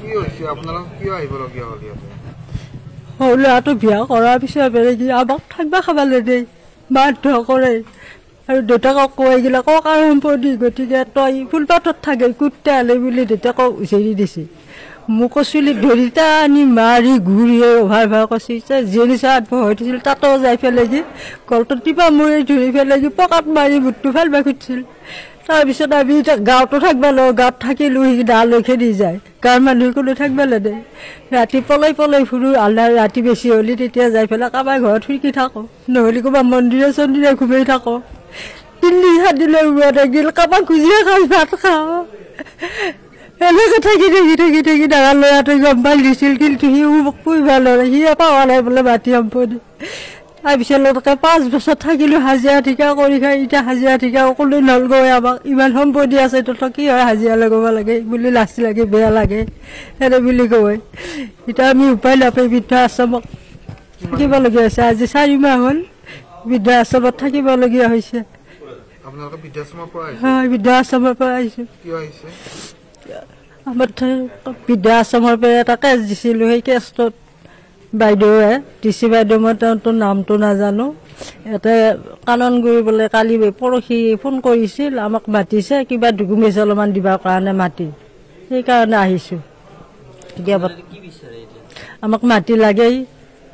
কি হৈছে আপোনালোক কিয় আহিবলগীয়া হ'ল ইয়াতে? সৰু ল'ৰাটো বিয়া কৰাৰ পিছত বেলেগে আমাক থাকিব খাব নিদিয়ে, মাৰধৰ কৰে আৰু দেউতাকক কৈ গ'লে ককাৰ সম্পত্তি, গতিকে তই ফুলপাথত থাকে কুত্তে আলে বুলি দেউতাকক উচেৰি দিছে। মোক চুলিত ধৰি টানি মাৰি ঘূৰিয়ে অভাৰ ভাৰ কৈছে, জিৰণি চাত বহাই দিছিল তাতো যাই পেলাই গলটো টিপা মৰি ধৰি পেলাই পকাত মাৰি বুটটো ফেলবা খুজিছিল। তাৰপিছত আমি এতিয়া গাঁৱতো থাকিব লাগিব, গাঁৱত থাকিলোঁ সি দা লৈ খেদি যায়, গাঁৱৰ মানুহ কোনো থাকিব লাগে। ৰাতি পলাই পলাই ফুৰোঁ, আল্লাহ ৰাতি বেছি হ'লে তেতিয়া যাই পেলাই কাৰোবাৰ ঘৰত ফুৰিকি থাকোঁ, নহ'লে ক'ৰবাত মন্দিৰে চন্দিৰে ঘূমাই থাকোঁ। 3-4 দিনৰ মূৰত একদিন কাৰোবাক খুজিয়ে খাই ভাত খাওঁ। এনেকৈ থাকি ডাঙৰ ল'ৰাটোৱে গম পাই দিছিল, কিন্তু সি মোক পুহিব নোৱাৰে, সি পাৱা নাই বোলে মাটি সম্পত্তি। তাৰপিছত লগতে 5 বছৰ থাকিলোঁ হাজিৰা ঠিকা কৰি খাই, এতিয়া হাজিৰা ঠিকা কোনো নলগৈ, আমাক ইমান সম্পত্তি আছে তথা কি হয় হাজিৰা লগাব লাগে বুলি লাজ লাগে, বেয়া লাগে এনে বুলি কয়। এতিয়া আমি উপায় নাপাই বৃদ্ধ আশ্ৰমত থাকিবলগীয়া হৈছে। আজি 4 মাহ হ'ল বৃদ্ধ আশ্ৰমত থাকিবলগীয়া হৈছে। হয়, বৃদ্ধ আশ্ৰমৰ পৰা আহিছোঁ। আমাৰ বৃদ্ধ আশ্ৰমৰ পৰা এটা কেছ দিছিলোঁ, সেই কেছটোত বাইদেৱে ডিচি বাইদেউ, মই তেওঁৰ নামটো নাজানো, ইয়াতে কাননগুৰি বোলে কালি পৰহি ফোন কৰিছিল, আমাক মাতিছে কিবা ডকুমেণ্টছ অলপমান দিবৰ কাৰণে মাতি, সেইকাৰণে আহিছোঁ। আমাক মাটি লাগেই,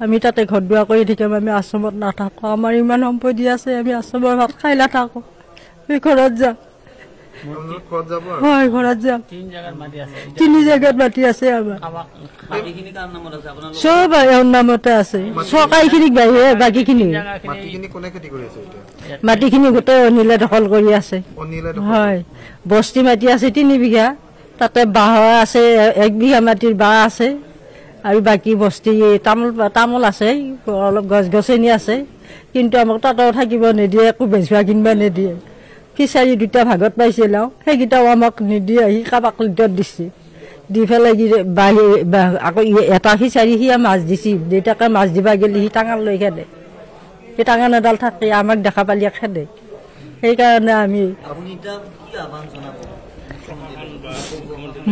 আমি তাতে ঘৰ দুৱাৰ কৰি থাকিম, আমি আশ্ৰমত নাথাকোঁ। আমাৰ ইমান সম্পত্তি আছে, আমি আশ্ৰমৰ ভাত খাই নাথাকোঁ, আমি ঘৰত যাম। হয়, ঘৰত যাম। 3 জেগাত মাটি আছে আমাৰ, চব এওঁৰ নামতে আছে, চৰকাৰীখিনিক বাহিৰে বাকীখিনি মাটিখিনি গোটেই অনিলে দখল কৰি আছে। হয়, বস্তি মাটি আছে 3 বিঘা, তাতে বাঁহ আছে 1 বিঘা মাটিৰ বাঁহ আছে, আৰু বাকী বস্তি তামোল আছে, অলপ গছ গছনি আছে, কিন্তু আমাক তাতেও থাকিব নিদিয়ে, একো বেচবা কিনিবা নিদিয়ে। ফিচাৰী 2টা ভাগত পাইছিল, সেইকেইটাও আমাক নিদিয়ে, সি কাৰোবাক লিটত দিছে, দি পেলাই আকৌ এটা ফিচাৰী সি মাছ দিছে, দেউতাকে মাছ দিবা গেলি সি টাঙাল লৈ খেদে, সেই টাঙান এডাল থাকে, আমাক দেখা পালি খেদে। সেইকাৰণে আমি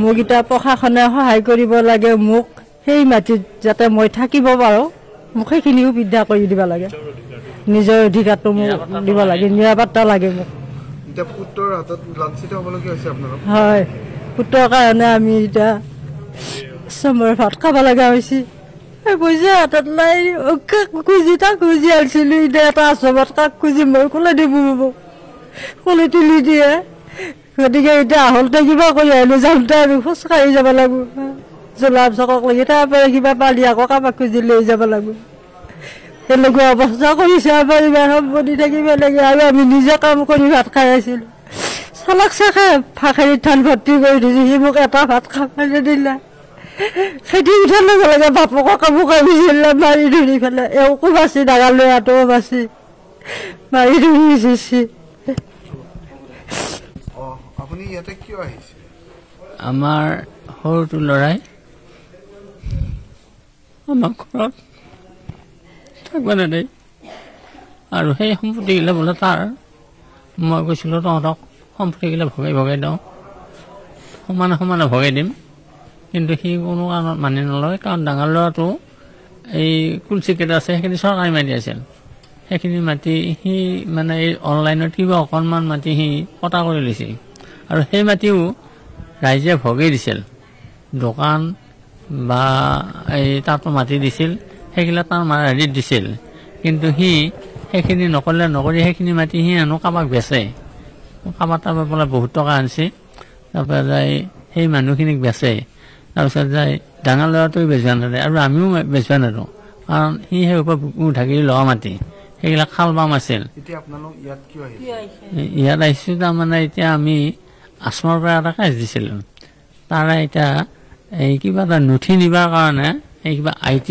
মোক এতিয়া প্ৰশাসনে সহায় কৰিব লাগে, মোক সেই মাটিত যাতে মই থাকিব পাৰোঁ, মোক সেইখিনি সুবিধা কৰি দিব লাগে, নিজৰ অধিকাৰটো মোক দিব লাগে, নিৰাপত্তা লাগে মোক। হয়, পুত্ৰৰ কাৰণে আমি এতিয়া চমৰ ভাত খাব লগা হৈছে, পইচা হাতত নাই, খুজি আনিছিলোঁ, এতিয়া এটা আশ্ৰমত কাক খুজি মই কোলে দিব, কোলে তুলি দিয়ে, গতিকে এতিয়া আহলতে কিবা কৰি আহিলোঁ, যাওঁতে আমি খোজকাঢ়ি যাব লাগিব, জোলাপ চকক লাগি তাৰপৰা কিবা পালি আকৌ কাৰোবাক খুজি লৈ যাব লাগিব। এনেকুৱা অৱস্থা কৰিছে আমাৰ, ইমান সম্পত্তি থাকিব লাগে, আৰু আমি নিজে কাম কৰি ভাত খাই আছিলোঁ। চালাক চাকে ভাখেৰিত ধান ভৰ্তি কৰি দিছোঁ, সি মোক এটা ভাত খাব নিদিলে, খেতি উঠাৰ লগে লগে বাপকক কামোৰ দিছিলে, মাৰি ধৰি পেলাই, এওঁকো বাচি, ডাঙৰ ল'ৰাটোও বাচি মাৰি ধৰি দিছে। আমাৰ সৰুটো ল'ৰাই আমাৰ ঘৰত থাকিব নেদেই, আৰু সেই সম্পত্তিগিলা বোলে তাৰ। মই কৈছিলোঁ তহঁতক সম্পত্তিগিলা ভগাই ভগাই দিওঁ, সমানে সমানে ভগাই দিম, কিন্তু সি কোনো কাৰণত মানি নলয়, কাৰণ ডাঙৰ ল'ৰাটো এই কুলচিকেট আছে সেইখিনি চৰকাৰী মাটি আছিল, সেইখিনি মাটি সি মানে এই অনলাইনত কিবা অকণমান মাটি সি কটা কৰি লৈছে, আৰু সেই মাটিও ৰাইজে ভগাই দিছিল, দোকান বা এই তাতো মাটি দিছিল, সেইগিলা তাৰ হেৰিত দিছিল, কিন্তু সি সেইখিনি নকৰি সেইখিনি মাটি সি হেনো কাৰোবাক বেচে, কাৰোবাৰ তাৰপৰা বোলে বহুত টকা আনিছে, তাৰপৰা যাই সেই মানুহখিনিক বেচে, তাৰপিছত যাই ডাঙৰ ল'ৰাটোৱে বেচবা নাযায়, আৰু আমিও বেচবা নাযাওঁ, কাৰণ সি সেই ওপৰত ঢাকি লোৱা মাটি, সেইবিলাক খাল বাম আছিল। ইয়াত আহিছোঁ তাৰমানে এতিয়া আমি আশ্ৰমৰ পৰা এটা কেছ দিছিলোঁ, তাৰে এতিয়া এই কিবা এটা নথি নিবাৰ কাৰণে এই কিবা IT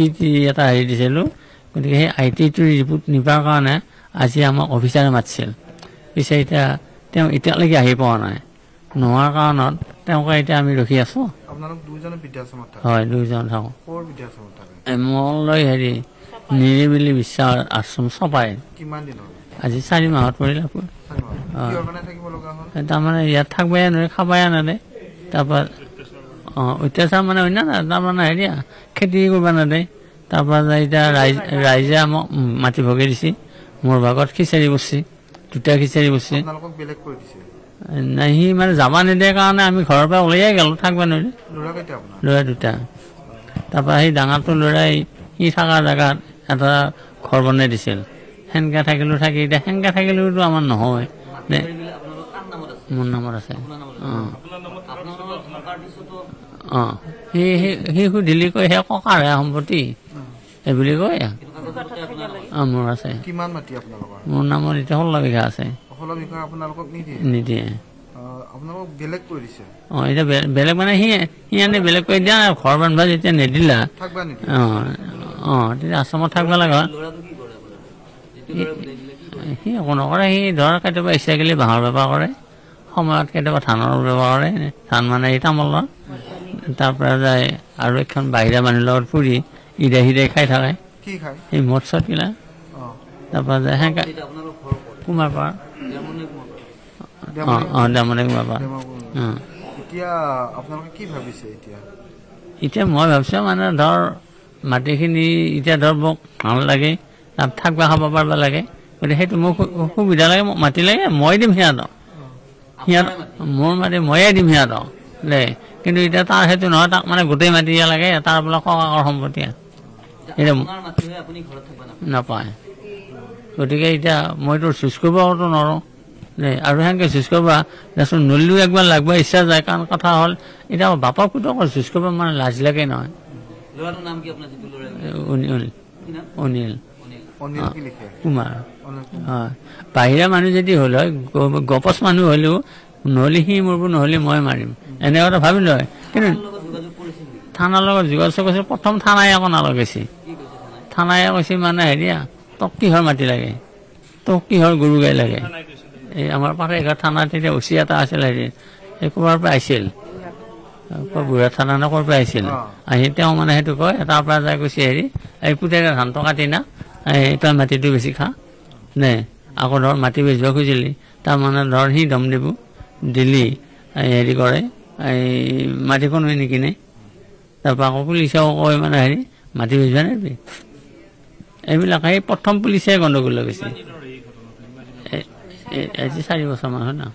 এটা হেৰি দিছিলোঁ, গতিকে সেই ITটোৰ ৰিপৰ্ট নিবাৰ কাৰণে আজি আমাক অফিচাৰে মাতিছিল, পিছে এতিয়া তেওঁ এতিয়ালৈকে আহি পোৱা নাই, নোহোৱাৰ কাৰণত তেওঁক এতিয়া আমি ৰখি আছোঁ। হয়, 2জন থাকোঁ, মলৈ হেৰি নিৰিবিলি বিশ্বাস আশ্ৰম চপাই, আজি 4 মাহত পৰিল। তাৰমানে ইয়াত থাকিবই নোৱাৰে, খাবই নাদে, তাৰপৰা অত্যাচাৰ মানে অন্য তাৰমানে হেৰি খেতি কৰিব নেদে তাৰপৰা এতিয়া ৰাইজে আমাক মাটি ভগাই দিছে মোৰ ভাগত খিচাৰি বসছি 2টা খিচাৰি বসছি আপোনালোকক বেলেগ কৰি দিছে নাই সি মানে যাবা নিদিয়ে কাৰণে আমি ঘৰৰ পৰা ওলাইয়ে গ'লো থাকিব নোৱাৰি ল'ৰা কেইটা আপোনাৰ ল'ৰা 2টা তাৰপৰা সেই ডাঙৰটো ল'ৰাই সি থকা জেগাত এটা ঘৰ বনাই দিছিল সেনেকৈ থাকিলোঁ থাকি এতিয়া সেনেকৈ থাকিলেওতো আমাৰ নহয় দে মোৰ নামত আছে অঁ সি সুধিলি কয় সেই ককাৰহে সম্পত্তি এই বুলি কয় মোৰ আছে কিমান মাটি আপোনালোকৰ মোৰ নামত এতিয়া 16 বিঘা আছে 16 বিঘা আপোনালোকক নিদিয়ে আপোনালোকক বেলেগ কৰি দিছে এতিয়া বেলেগ মানে সি আনি বেলেগ কৰি দিয়া ঘৰ বান্ধিবা যেতিয়া নিদিলা থাকবা নেকি তেতিয়া আশ্ৰমত থাকিব লগা সি একো নকৰে সি ধৰ কেতিয়াবা ইচ্ছা গেলি বাঁহৰ বেপাৰ কৰে সময়ত কেতিয়াবা ধানৰ বেপাৰ কৰে ধান মানে এই তামোলৰ তাৰপৰা যায় আৰু এখন বাহিৰা মানুহৰ লগত ফুৰি ইদা সিদাই খাই থাকে কি খায় এই মদ চদগিলা তাৰপৰা যায় সেনেকৈ কুমাৰপাৰ দামনে কুমাৰপাৰ এতিয়া আপোনালোকে কি ভাবিছে এতিয়া মই ভাবিছোঁ মানে ধৰ মাটিখিনি এতিয়া ধৰ মোক ভাল লাগে তাত থাকিব খাব পাৰিব লাগে গতিকে সেইটো মোক সুবিধা লাগে মোক মাটি লাগে মই দিম সিহঁতক মোৰ মাটি ময়ে দিম সিহঁতক দে কিন্তু এতিয়া তাৰ সেইটো নহয় তাক মানে গোটেই মাটি লাগে তাৰ বোলে ককাকৰ সম্পত্তি এতিয়া নাপায় গতিকে এতিয়া মইতো চুজ কৰিবতো নোৱাৰোঁ দেই আৰু সেনেকৈ চুজ কৰিব দেচোন নলিও একবাৰ লাগব ইচ্ছা যায় কাৰণ কথা হ'ল এতিয়া বাপক পুতক চুজ কৰিব মানে লাজ লাগে নহয় অনিল কুমাৰ হয় বাহিৰা মানুহ যদি হ'ল হয় গপচ মানুহ হ'লেও নহ'লে সি মৰিব নহ'লে মই মাৰিম এনেকুৱা এটা ভাবি লয় কিন্তু থানাৰ লগত যোগাযোগ কৰিছে প্ৰথম থানাই আকৌ নালগাইছে থানাই কৈছে মানে হেৰিয়া তোক কিহৰ মাটি লাগে তোক কিহৰ গৰু গাই লাগে এই আমাৰ পাঠেঘাট থানাত তেতিয়া অচি এটা আছিল হেৰি এই ক'ৰবাৰ পৰা আহিছিল বুঢ়া থানা নে ক'ৰ পৰা আহিছিল আহি তেওঁ মানে সেইটো কয় তাৰ পৰা যাই কৈছে হেৰি এই পুতেৰে ধানটো কাটি না তই মাটিটো বেছি খা নে আকৌ ধৰ মাটি বেচিব খুজিলি তাৰমানে ধৰ সি দম দিব দিলি হেৰি কৰে এই মাটিখন হৈ নিকিনে তাৰপৰা আকৌ পুলিচেও কয় মানে হেৰি মাটি বেচিবা নেবি এইবিলাক সেই প্ৰথম পুলিচে গণ্ডগোল গৈছে আজি 4 বছৰমান হয় না